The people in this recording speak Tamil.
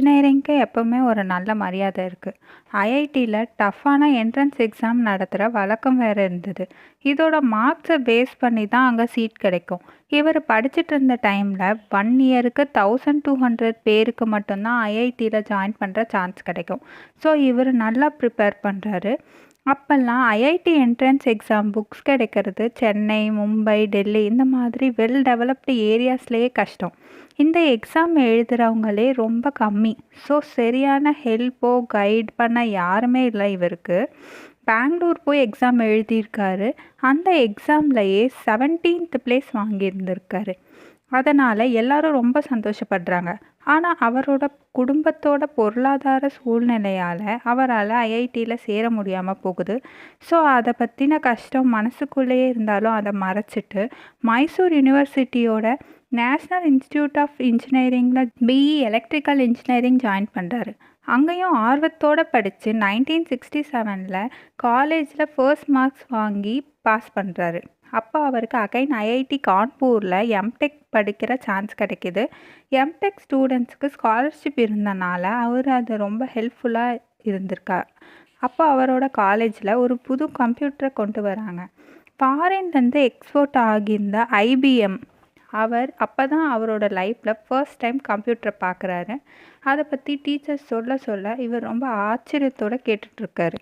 இன்ஜினியரிங்க்கு எப்பவுமே ஒரு நல்ல மரியாதை இருக்குது. ஐஐடியில் டஃப்பான என்ட்ரன்ஸ் எக்ஸாம் நடத்துகிற வழக்கம் வேறு இருந்தது. இதோட மார்க்ஸை பேஸ் பண்ணி தான் அங்கே சீட் கிடைக்கும். இவர் படிச்சுட்டு இருந்த டைமில் 1 இயருக்கு 1200 பேருக்கு மட்டும்தான் ஐஐடியில் ஜாயின் பண்ணுற சான்ஸ் கிடைக்கும். ஸோ இவர் நல்லா ப்ரிப்பேர் பண்ணுறாரு. அப்போல்லாம் ஐஐடி என்ட்ரன்ஸ் எக்ஸாம் புக்ஸ் கிடைக்கிறது சென்னை, மும்பை, டெல்லி இந்த மாதிரி வெல் டெவலப்டு ஏரியாஸ்லேயே கஷ்டம். இந்த எக்ஸாம் எழுதுகிறவங்களே ரொம்ப கம்மி. ஸோ சரியான ஹெல்ப்போ கைட் பண்ண யாருமே இல்லை இவருக்கு. பெங்களூர் போய் எக்ஸாம் எழுதியிருக்காரு. அந்த எக்ஸாம்லையே 17th பிளேஸ் வாங்கியிருந்திருக்காரு. அதனால் எல்லாரும் ரொம்ப சந்தோஷப்படுறாங்க. ஆனால் அவரோட குடும்பத்தோட பொருளாதார சூழ்நிலையால் அவரால் ஐஐடியில் சேர முடியாமல் போகுது. ஸோ அதை பற்றின கஷ்டம் மனசுக்குள்ளேயே இருந்தாலும் அதை மறைச்சிட்டு மைசூர் யூனிவர்சிட்டியோட நேஷ்னல் இன்ஸ்டிடியூட் ஆஃப் இன்ஜினியரிங்கில் பிஇ எலக்ட்ரிக்கல் இன்ஜினியரிங் ஜாயின் பண்ணுறாரு. அங்கேயும் ஆர்வத்தோடு படித்து 1967 காலேஜில் ஃபர்ஸ்ட் மார்க்ஸ் வாங்கி பாஸ் பண்ணுறாரு. அப்போ அவருக்கு அகைன் ஐஐடி கான்பூரில் எம்டெக் படிக்கிற சான்ஸ் கிடைக்கிது. எம்டெக் ஸ்டூடெண்ட்ஸுக்கு ஸ்காலர்ஷிப் இருந்தனால அவர் அது ரொம்ப ஹெல்ப்ஃபுல்லாக இருந்திருக்கார். அப்போ அவரோட காலேஜில் ஒரு புது கம்ப்யூட்டரை கொண்டு வராங்க. ஃபாரின்லேருந்து எக்ஸ்போர்ட் ஆகியிருந்த ஐபிஎம் அப்போ தான் அவரோட லைஃப்பில் ஃபர்ஸ்ட் டைம் கம்ப்யூட்டரை பார்க்குறாரு. அதை பற்றி டீச்சர்ஸ் சொல்ல சொல்ல இவர் ரொம்ப ஆச்சரியத்தோடு கேட்டுட்ருக்காரு.